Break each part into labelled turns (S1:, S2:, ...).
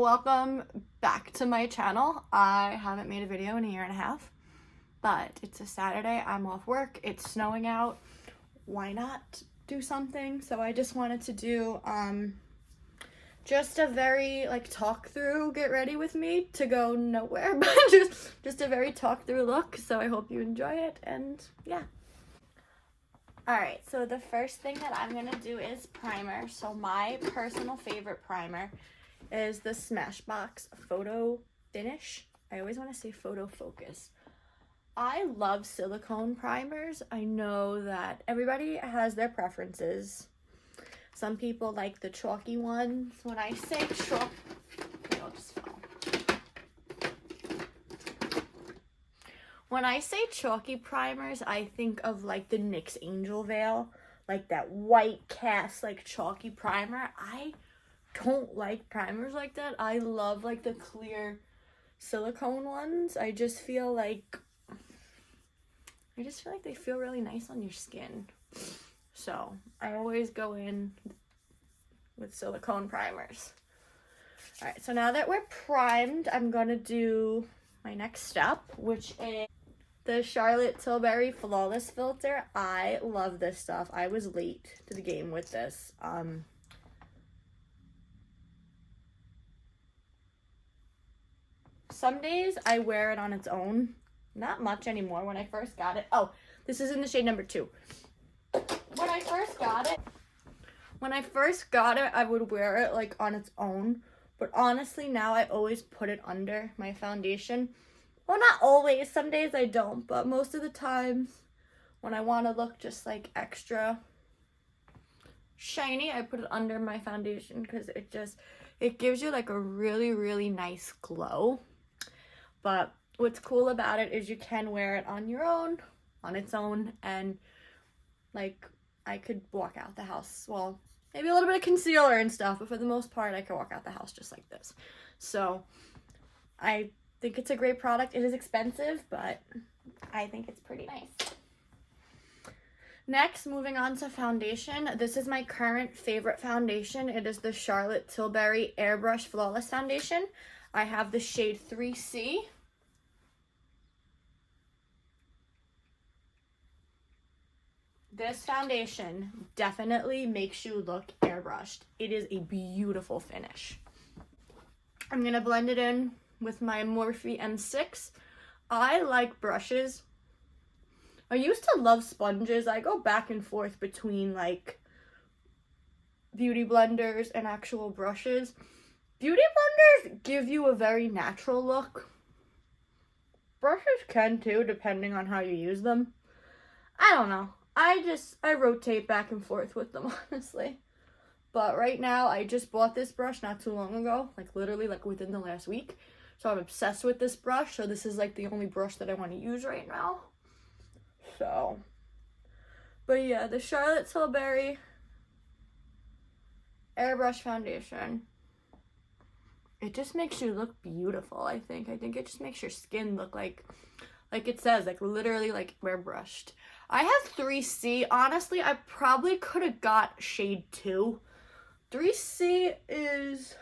S1: Welcome back to my channel. I haven't made a video in a year and a half, but it's a Saturday, I'm off work, it's snowing out, why not do something? So I just wanted to do just a very talk through, get ready with me to go nowhere, but just a very talk through look. So I hope you enjoy it, and yeah. Alright, so the first thing that I'm gonna do is primer. So my personal favorite primer is the Smashbox Photo Finish. I always want to say Photo Focus. I love silicone primers. I know that everybody has their preferences. Some people like the chalky ones. When I say chalk, I'll just fall. When I say chalky primers, I think of like the NYX Angel Veil, like that white cast, like chalky primer. I don't like primers like that. I love like the clear silicone ones. I just feel like they feel really nice on your skin. So I always go in with silicone primers. All right, so now that we're primed, I'm gonna do my next step, which is the Charlotte Tilbury Flawless Filter. I love this stuff. I was late to the game with this. Some days I wear it on its own. Not much anymore. When I first got it, oh, this is in the shade number 2. When I first got it, I would wear it like on its own. But honestly, now I always put it under my foundation. Well, not always. Some days I don't, but most of the times when I want to look just like extra shiny, I put it under my foundation because it gives you like a really, really nice glow. But what's cool about it is you can wear it on your own, on its own, and like I could walk out the house. Well, maybe a little bit of concealer and stuff, but for the most part, I could walk out the house just like this. So I think it's a great product. It is expensive, but I think it's pretty nice. Next, moving on to foundation. This is my current favorite foundation. It is the Charlotte Tilbury Airbrush Flawless Foundation. I have the shade 3C. This foundation definitely makes you look airbrushed. It is a beautiful finish. I'm going to blend it in with my Morphe M6. I like brushes. I used to love sponges. I go back and forth between like beauty blenders and actual brushes. Beauty blenders give you a very natural look. Brushes can too, depending on how you use them. I don't know. I rotate back and forth with them, honestly. But right now, I just bought this brush not too long ago, like literally like within the last week. So I'm obsessed with this brush. So this is like the only brush that I want to use right now. So, but yeah, the Charlotte Tilbury Airbrush Foundation. It just makes you look beautiful, I think. I think it just makes your skin look like it says, like literally like airbrushed. I have 3C. Honestly, I probably could have got shade 2. 3C is,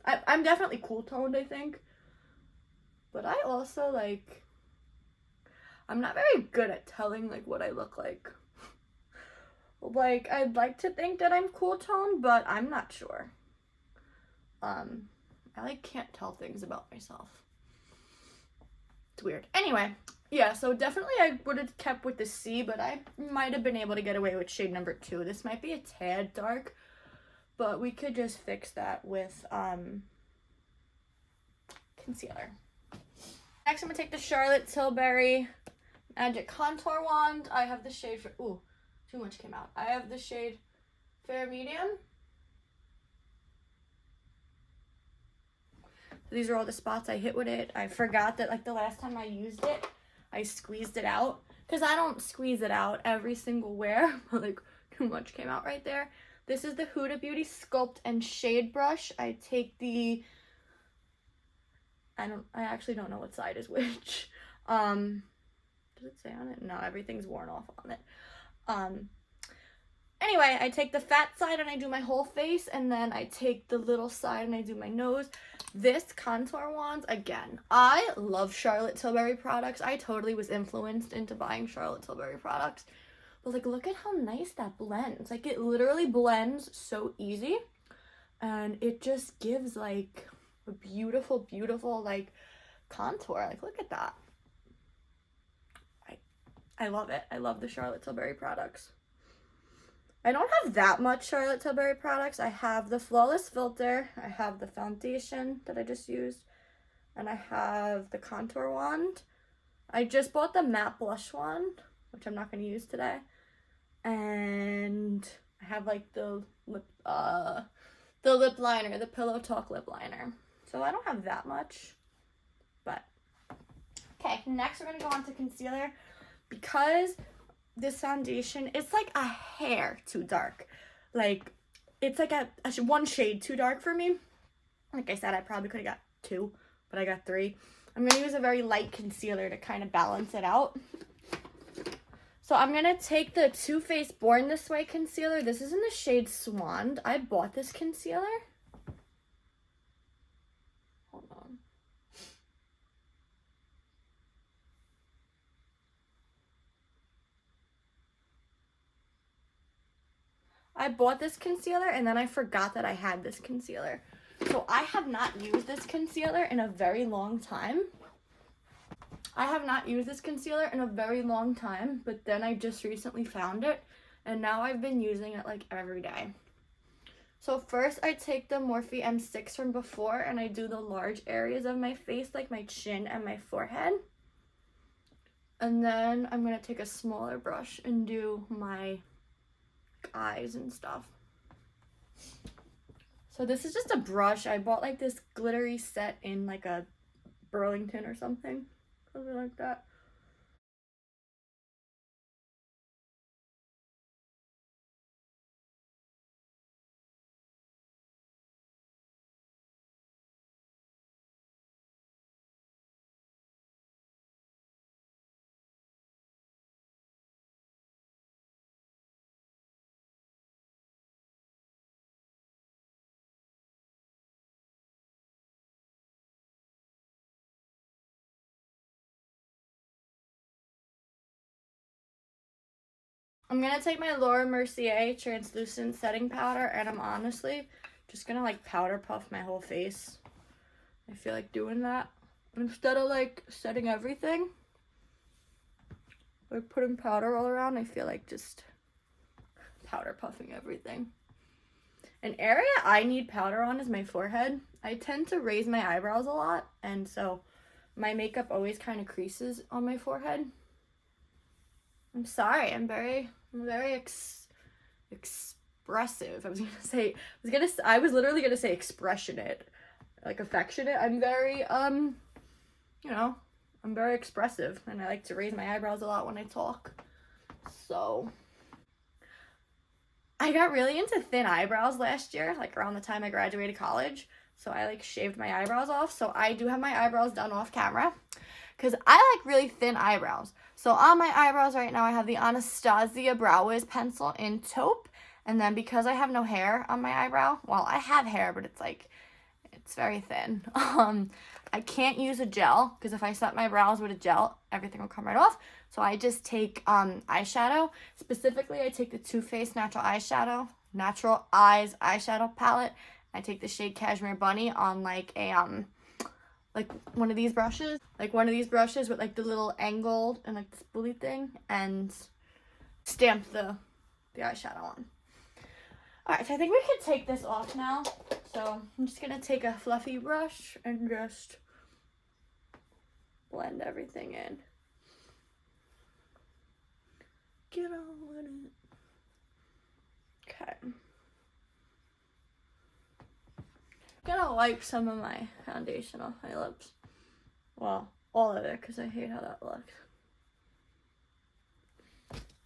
S1: I'm definitely cool toned, I think. But I also I'm not very good at telling like what I look like. Like, I'd like to think that I'm cool toned, but I'm not sure. I can't tell things about myself. It's weird. Anyway, yeah, so definitely I would have kept with the C, but I might have been able to get away with shade number 2. This might be a tad dark, but we could just fix that with concealer. Next, I'm going to take the Charlotte Tilbury Magic Contour Wand. I have the shade for, ooh, too much came out. I have the shade Fair Medium. These are all the spots I hit with it. I forgot that like the last time I used it, I squeezed it out. Because I don't squeeze it out every single wear, but like too much came out right there. This is the Huda Beauty Sculpt and Shade Brush. I take the, I actually don't know what side is which. Does it say on it? No, everything's worn off on it. Anyway, I take the fat side and I do my whole face, and then I take the little side and I do my nose. This contour wand, again, I love Charlotte Tilbury products. I totally was influenced into buying Charlotte Tilbury products. But like, look at how nice that blends. Like, it literally blends so easy. And it just gives like a beautiful, beautiful like contour. Like, look at that. I love it. I love the Charlotte Tilbury products. I don't have that much Charlotte Tilbury products. I have the Flawless Filter. I have the foundation that I just used. And I have the contour wand. I just bought the matte blush wand, which I'm not going to use today. And I have like the lip liner, the Pillow Talk lip liner. So I don't have that much. But, okay, next we're going to go on to concealer. Because this foundation, it's like a hair too dark. Like, it's like a one shade too dark for me. Like I said, I probably could have got 2, but I got 3. I'm going to use a very light concealer to kind of balance it out. So I'm going to take the Too Faced Born This Way concealer. This is in the shade Swan. I bought this concealer. Hold on. I bought this concealer and then I forgot that I had this concealer. So I have not used this concealer in a very long time. But then I just recently found it and now I've been using it like every day. So first I take the Morphe M6 from before and I do the large areas of my face, like my chin and my forehead. And then I'm going to take a smaller brush and do my eyes and stuff. So this is just a brush. I bought like this glittery set in like a Burlington or something like that. I'm going to take my Laura Mercier translucent setting powder and I'm honestly just going to like powder puff my whole face. I feel like doing that. Instead of like setting everything, like putting powder all around, I feel like just powder puffing everything. An area I need powder on is my forehead. I tend to raise my eyebrows a lot, and so my makeup always kind of creases on my forehead. I'm sorry, I'm very expressive. I was literally gonna say expressionate, like affectionate. I'm very, you know, I'm very expressive, and I like to raise my eyebrows a lot when I talk. So I got really into thin eyebrows last year, like around the time I graduated college. So I like shaved my eyebrows off. So I do have my eyebrows done off camera because I like really thin eyebrows. So on my eyebrows right now, I have the Anastasia Brow Wiz pencil in taupe. And then because I have no hair on my eyebrow, well, I have hair, but it's very thin. I can't use a gel because if I set my brows with a gel, everything will come right off. So I just take eyeshadow. Specifically, I take the Too Faced Natural Eyes eyeshadow palette. I take the shade Cashmere Bunny on like a like one of these brushes with like the little angled and like the spoolie thing, and stamp the eyeshadow on. Alright, so I think we could take this off now. So I'm just gonna take a fluffy brush and just blend everything in. Get on with it. Okay. I'm gonna wipe some of my foundation off my lips. Well, all of it, because I hate how that looks.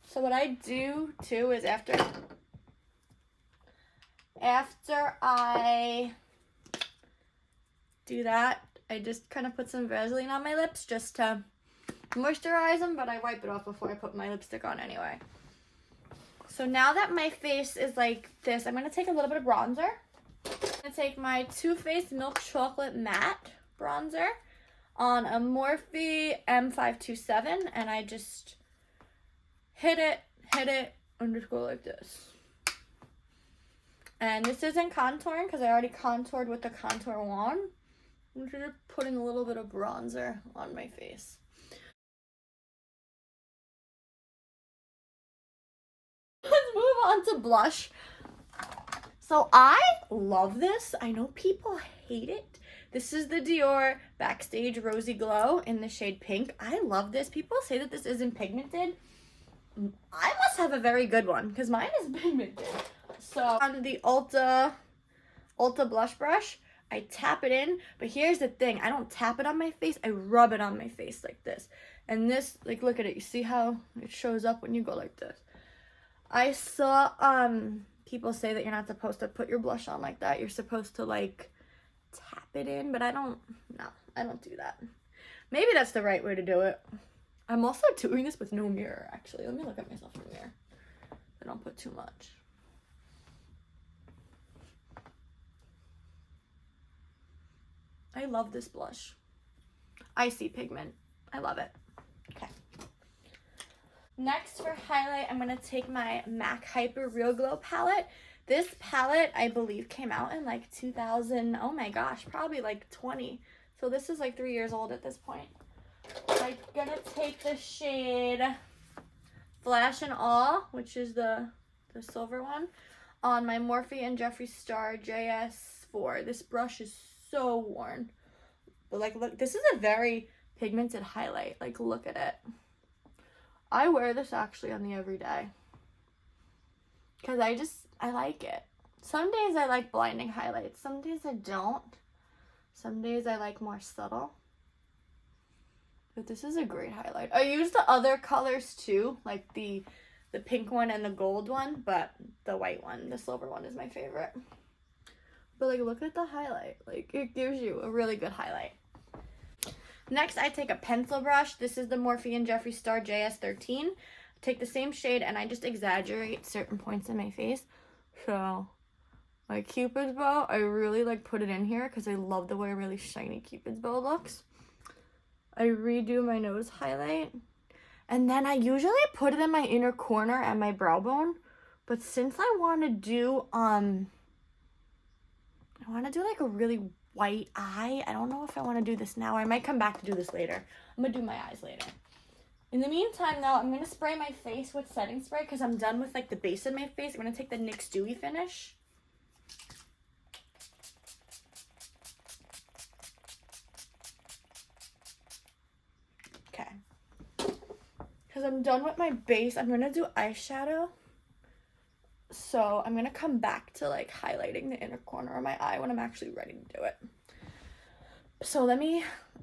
S1: So what I do too is after I do that, I just kind of put some Vaseline on my lips just to moisturize them, but I wipe it off before I put my lipstick on anyway. So now that my face is like this, I'm going to take a little bit of bronzer. I'm going to take my Too Faced Milk Chocolate Matte Bronzer on a Morphe M527, and I just hit it, and just go like this. And this isn't contouring because I already contoured with the contour wand. I'm just putting a little bit of bronzer on my face. Let's move on to blush. So I love this. I know people hate it. This is the Dior Backstage Rosy Glow in the shade pink. I love this. People say that this isn't pigmented. I must have a very good one because mine is pigmented. So on the Ulta blush brush, I tap it in, but here's the thing. I don't tap it on my face. I rub it on my face like this. And this, like, look at it. You see how it shows up when you go like this? I saw people say that you're not supposed to put your blush on like that. You're supposed to, like, tap it in, but I don't do that. Maybe that's the right way to do it. I'm also doing this with no mirror, actually. Let me look at myself in the mirror. I don't put too much. I love this blush. Icy pigment. I love it. Okay. Next for highlight, I'm going to take my MAC Hyper Real Glow palette. This palette, I believe, came out in like 2000, oh my gosh, probably like 20. So this is like 3 years old at this point. I'm going to take the shade Flash and Awe, which is the silver one, on my Morphe and Jeffree Star JS4. This brush is so worn. But like, look, this is a very pigmented highlight. Like, look at it. I wear this actually on the everyday because I like it. Some days I like blinding highlights. Some days I don't. Some days I like more subtle. But this is a great highlight. I use the other colors too, like the pink one and the gold one, but the white one, the silver one is my favorite. But like, look at the highlight. Like, it gives you a really good highlight. Next, I take a pencil brush. This is the Morphe and Jeffree Star JS13. Take the same shade and I just exaggerate certain points in my face. So, like Cupid's bow, I really like put it in here because I love the way a really shiny Cupid's bow looks. I redo my nose highlight. And then I usually put it in my inner corner and my brow bone. But since I want to do, like a really white eye. I don't know if I want to do this now. I might come back to do this later. I'm going to do my eyes later. In the meantime, though, I'm going to spray my face with setting spray because I'm done with, like, the base of my face. I'm going to take the NYX Dewy finish. Okay. Because I'm done with my base, I'm going to do eyeshadow. So I'm going to come back to, like, highlighting the inner corner of my eye when I'm actually ready to do it. So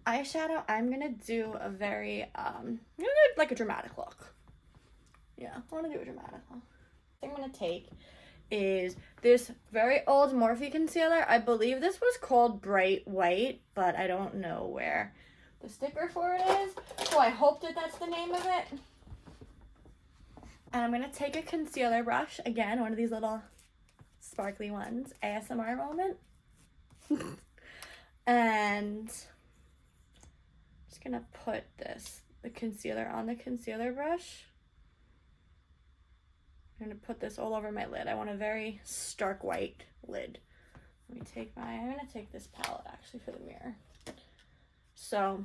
S1: eyeshadow, I'm going to do a very, like a dramatic look. Yeah, I want to do a dramatic look. The thing I'm going to take is this very old Morphe concealer. I believe this was called Bright White, but I don't know where the sticker for it is. So I hope that that's the name of it. And I'm going to take a concealer brush, again, one of these little sparkly ones, ASMR moment. And I'm just going to put the concealer on the concealer brush. I'm going to put this all over my lid. I want a very stark white lid. I'm going to take this palette actually for the mirror. So,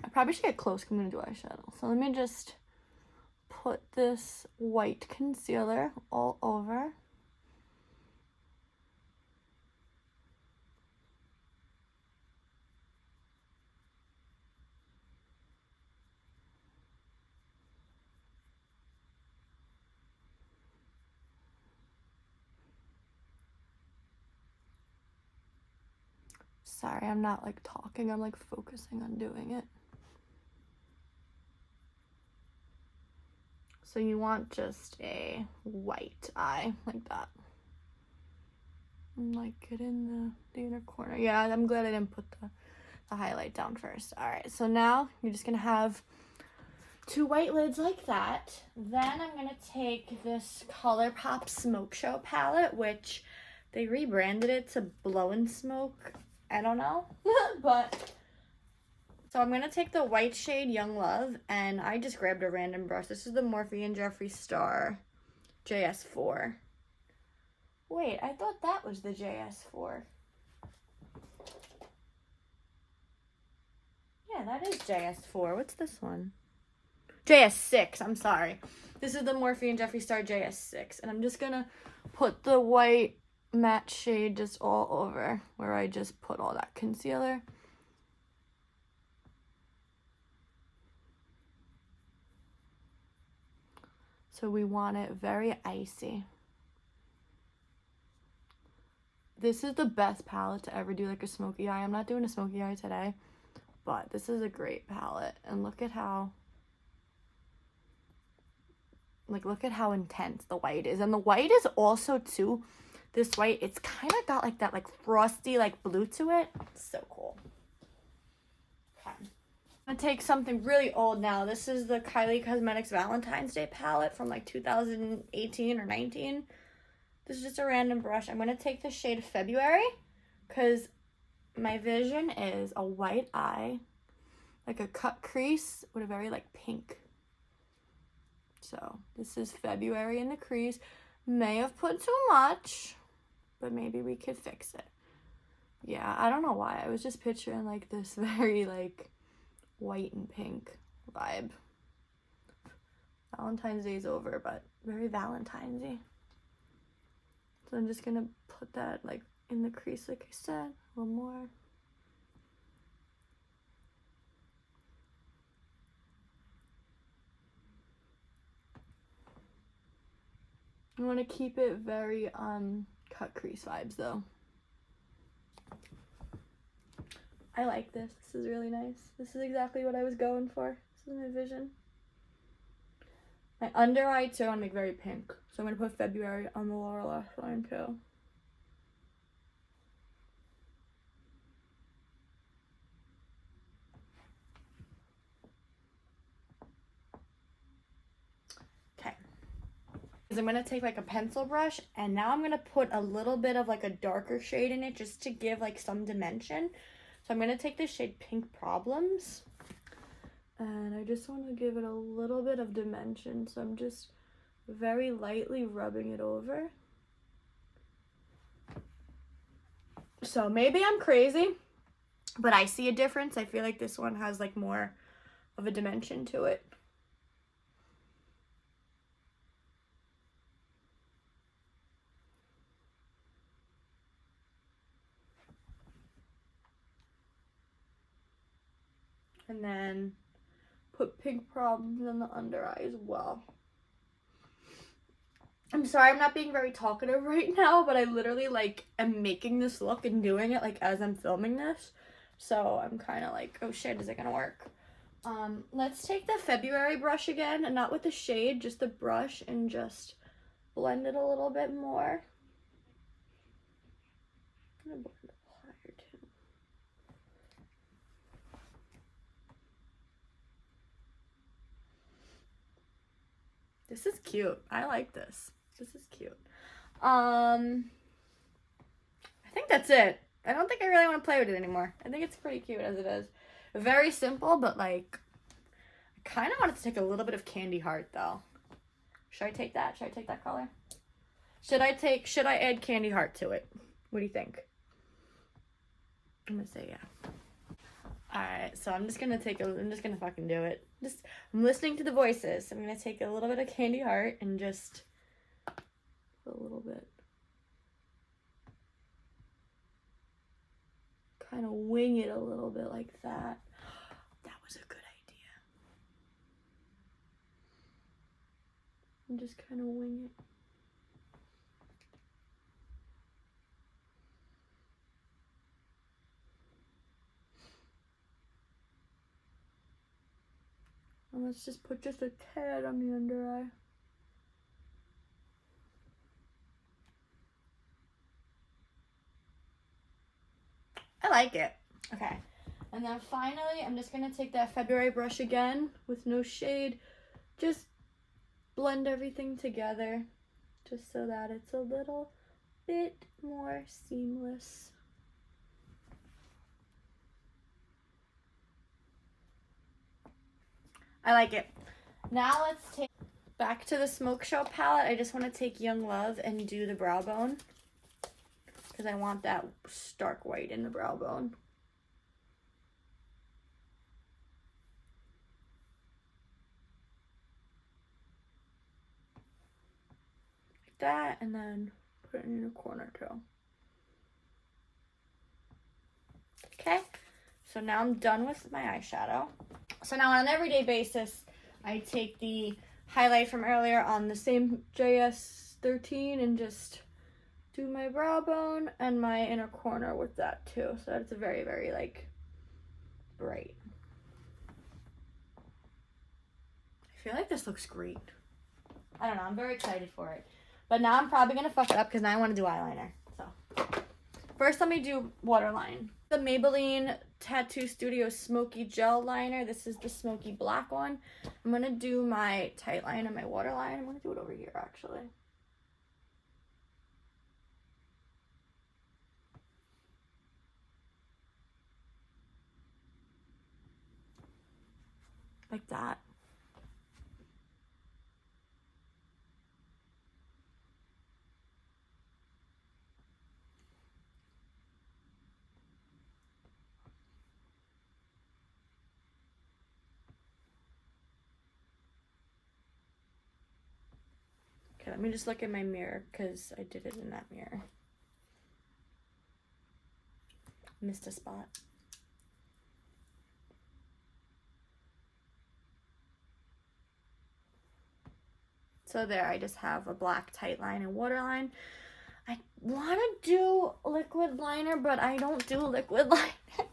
S1: I probably should get close because I'm going to do eyeshadow. So let me just put this white concealer all over. Sorry, I'm not like talking, I'm like focusing on doing it. So you want just a white eye, like that. And like get in the inner corner. Yeah, I'm glad I didn't put the highlight down first. All right, so now you're just gonna have 2 white lids like that. Then I'm going to take this ColourPop Smoke Show palette, which they rebranded it to Blow and Smoke. I don't know. But, so I'm going to take the white shade Young Love, and I just grabbed a random brush. This is the Morphe and Jeffree Star JS4. Wait, I thought that was the JS4. Yeah, that is JS4. What's this one? JS6, I'm sorry. This is the Morphe and Jeffree Star JS6. And I'm just going to put the white matte shade just all over where I just put all that concealer. So we want it very icy. This is the best palette to ever do like a smoky eye. I'm not doing a smoky eye today, but this is a great palette. And look at how, look at how intense the white is. And the white is also too, this white, it's kind of got like that like frosty like blue to it. It's so cool. Okay. I'm gonna take something really old now. This is the Kylie Cosmetics Valentine's Day palette from like 2018 or 19. This is just a random brush. I'm going to take the shade February because my vision is a white eye, like a cut crease with a very like pink. So this is February in the crease. May have put too much, but maybe we could fix it. Yeah, I don't know why. I was just picturing like this very like white and pink vibe. Valentine's Day is over, but very Valentine's-y. So I'm just gonna put that like in the crease, like I said, a little more. I want to keep it very cut crease vibes though. I like this. This is really nice. This is exactly what I was going for. This is my vision. My under eye too, I want to make very pink. So I'm going to put February on the lower lash line too. Okay. I'm going to take like a pencil brush and now I'm going to put a little bit of like a darker shade in it just to give like some dimension. So I'm going to take the shade Pink Problems. And I just want to give it a little bit of dimension. So I'm just very lightly rubbing it over. So maybe I'm crazy, but I see a difference. I feel like this one has like more of a dimension to it. And then put Pink Problems in the under eye as well. I'm sorry I'm not being very talkative right now, but I literally like am making this look and doing it like as I'm filming this. So I'm kind of like, oh shit, is it gonna work? Let's take the February brush again, and not with the shade, just the brush, and just blend it a little bit more. I'm gonna blend it higher too. This is cute. I like this. This is cute. I think that's it. I don't think I really want to play with it anymore. I think it's pretty cute as it is. Very simple, but like, I kind of want it to take a little bit of Candy Heart though. Should I take that? Should I take that color? Should I add Candy Heart to it? What do you think? I'm gonna say yeah. Alright, so I'm just gonna fucking do it. I'm listening to the voices. I'm gonna take a little bit of Candy Heart and just a little bit. Kind of wing it a little bit like that. That was a good idea. And just kind of wing it. And let's just put just a tad on the under eye. I like it. Okay. And then finally, I'm just going to take that February brush again with no shade. Just blend everything together just so that it's a little bit more seamless. I like it. Now let's take back to the Smoke Show palette. I just want to take Young Love and do the brow bone because I want that stark white in the brow bone. Like that, and then put it in the corner too. Okay, so now I'm done with my eyeshadow. So now on an everyday basis, I take the highlight from earlier on the same JS13 and just do my brow bone and my inner corner with that too. So that's a very, very like bright. I feel like this looks great. I don't know, I'm very excited for it. But now I'm probably gonna fuck it up because now I want to do eyeliner. So first let me do waterline. The Maybelline Tattoo Studio Smoky Gel Liner. This is the smoky black one. I'm going to do my tight line and my waterline. I'm going to do it over here, actually. Like that. Okay, let me just look in my mirror because I did it in that mirror. Missed a spot. So there, I just have a black tight line and waterline. I want to do liquid liner, but I don't do liquid liner.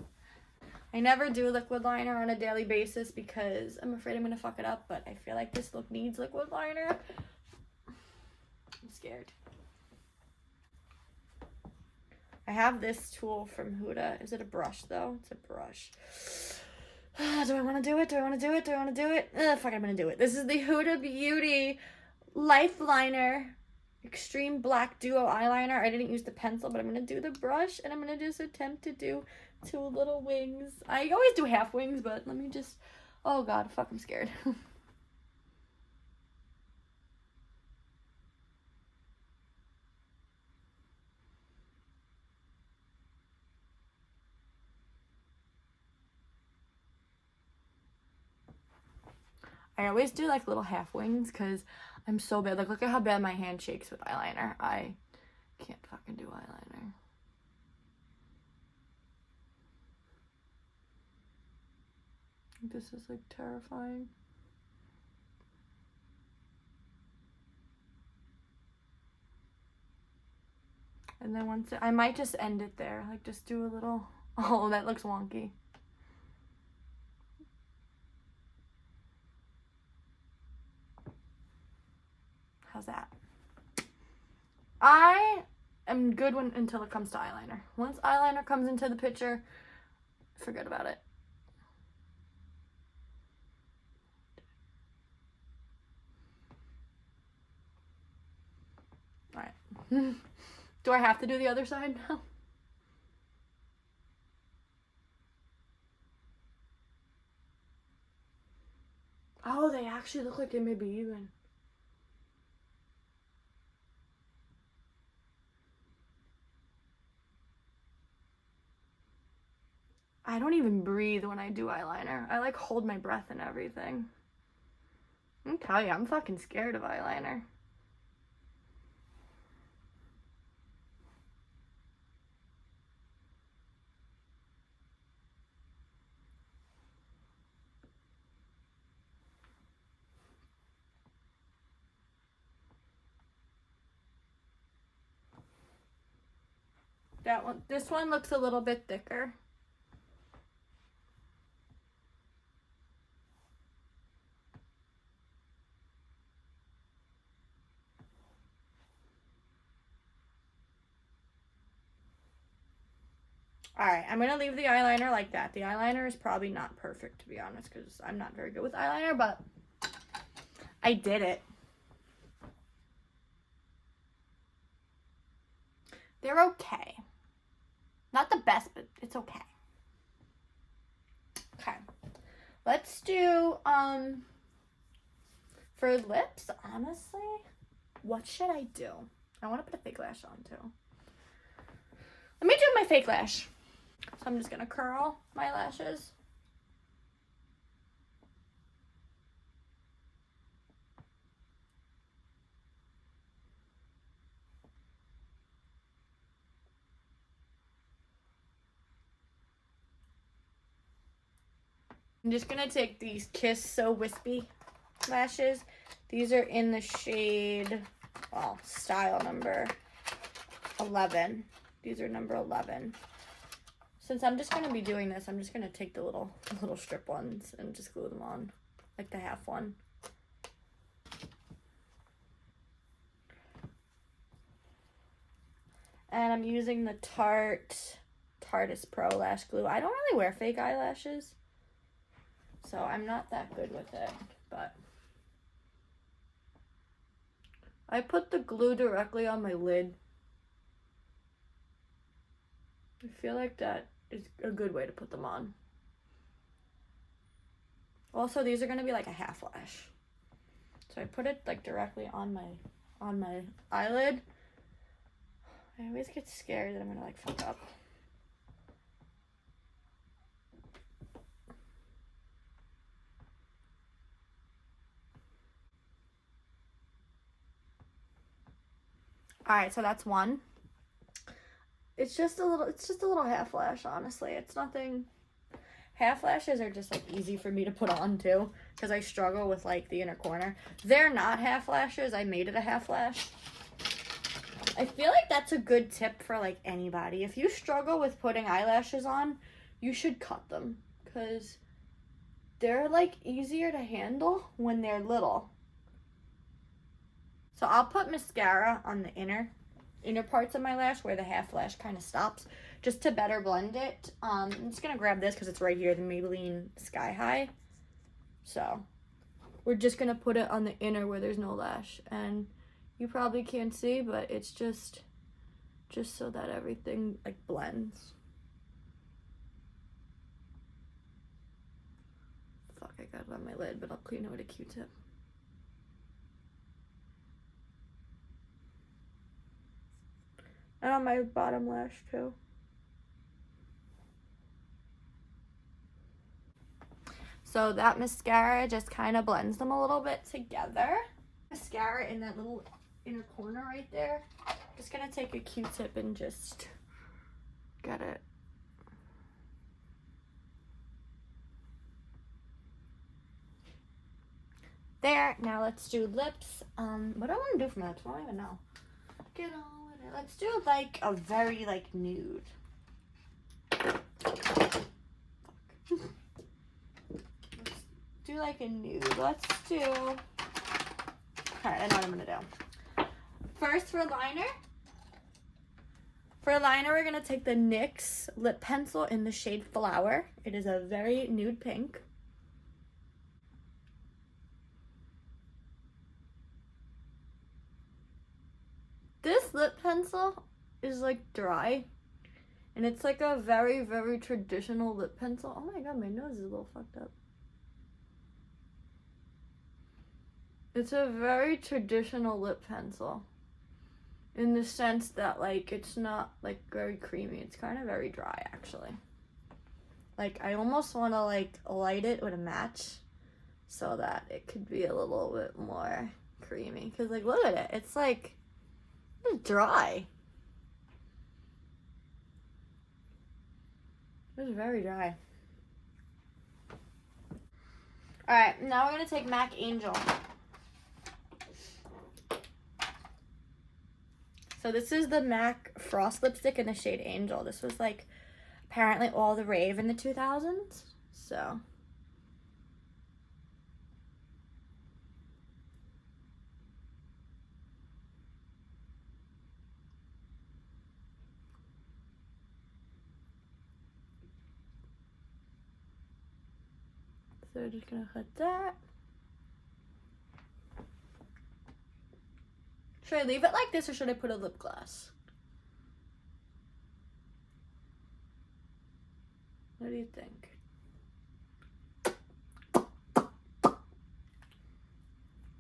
S1: I never do liquid liner on a daily basis because I'm afraid I'm going to fuck it up, but I feel like this look needs liquid liner. I'm scared. I have this tool from Huda. Is it a brush though? It's a brush. Do I want to do it? Do I want to do it? Do I want to do it? Fuck, I'm going to do it. This is the Huda Beauty Life Liner Extreme Black Duo Eyeliner. I didn't use the pencil, but I'm going to do the brush and I'm going to just attempt to do 2 little wings. I always do half wings, but let me just, oh God, fuck, I'm scared. I always do like little half wings because I'm so bad. Like, look at how bad my hand shakes with eyeliner. I can't fucking do eyeliner. This is like terrifying. And then once I might just end it there. Like, just do a little, oh, that looks wonky. How's that? I am good until it comes to eyeliner. Once eyeliner comes into the picture, forget about it. All right. Do I have to do the other side now? Oh, they actually look like they may be even. I don't even breathe when I do eyeliner. I like hold my breath and everything. I'll tell you, I'm fucking scared of eyeliner. That one, this one looks a little bit thicker. Alright, I'm going to leave the eyeliner like that. The eyeliner is probably not perfect, to be honest, because I'm not very good with eyeliner, but I did it. They're okay. Not the best, but it's okay. Okay. Let's do, for lips, honestly, what should I do? I want to put a fake lash on, too. Let me do my fake lash. So I'm just going to curl my lashes. I'm just going to take these Kiss So Wispy lashes. These are in the shade, well, style number 11. These are number 11. Since I'm just going to be doing this, I'm just going to take the little strip ones and just glue them on, like the half one. And I'm using the Tarte's Pro Lash Glue. I don't really wear fake eyelashes, so I'm not that good with it, but I put the glue directly on my lid. I feel like that is a good way to put them on. Also, these are going to be like a half lash. So I put it like directly on my eyelid. I always get scared that I'm going to like fuck up. Alright, so that's one. It's just a little half lash, honestly. It's nothing. Half lashes are just like easy for me to put on too, because I struggle with like the inner corner. They're not half lashes. I made it a half lash. I feel like that's a good tip for like anybody. If you struggle with putting eyelashes on, you should cut them, because they're like easier to handle when they're little. So I'll put mascara on the inner parts of my lash where the half lash kind of stops, just to better blend it. I'm just gonna grab this because it's right here, the Maybelline Sky High. So we're just gonna put it on the inner where there's no lash, and you probably can't see, but it's just so that everything like blends. Fuck, I got it on my lid, but I'll clean it with a Q-tip. And on my bottom lash too. So that mascara just kind of blends them a little bit together. Mascara in that little inner corner right there. Just gonna take a Q-tip and just get it. There. Now let's do lips. What do I want to do for my lips? I don't even know. Get on with it. Let's do like a very like nude. Let's do like a nude. Let's do. Alright, I know what I'm gonna do. First, for liner. For liner, we're gonna take the NYX lip pencil in the shade Flower. It is a very nude pink. This lip pencil is like dry, and it's like a very, very traditional lip pencil. Oh my god, my nose is a little fucked up. It's a very traditional lip pencil in the sense that like it's not like very creamy. It's kind of very dry actually. Like I almost want to like light it with a match so that it could be a little bit more creamy, because like look at it, it's like it's dry. It's very dry. Alright, now we're going to take MAC Angel. So this is the MAC Frost lipstick in the shade Angel. This was like apparently all the rave in the 2000s. So So we're just gonna cut that. Should I leave it like this or should I put a lip gloss? What do you think?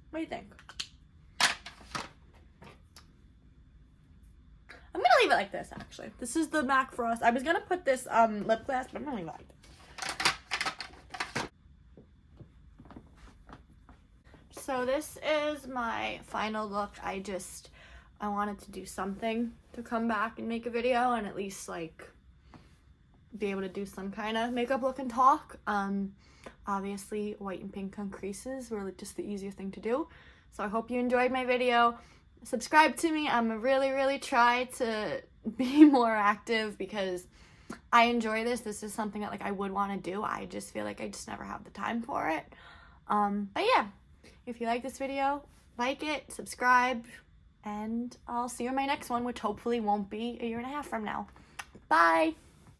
S1: What do you think? I'm gonna leave it like this, actually. This is the MAC Frost. I was gonna put this lip gloss, but I'm gonna leave it like this. So this is my final look. I wanted to do something to come back and make a video and at least like be able to do some kind of makeup look and talk. Obviously white and pink on creases were just the easiest thing to do. So I hope you enjoyed my video. Subscribe to me. I'm really try to be more active because I enjoy this. This is something that like I would want to do. I just feel like I just never have the time for it. But yeah, if you like this video, like it, subscribe, and I'll see you in my next one, which hopefully won't be a year and a half from now. Bye!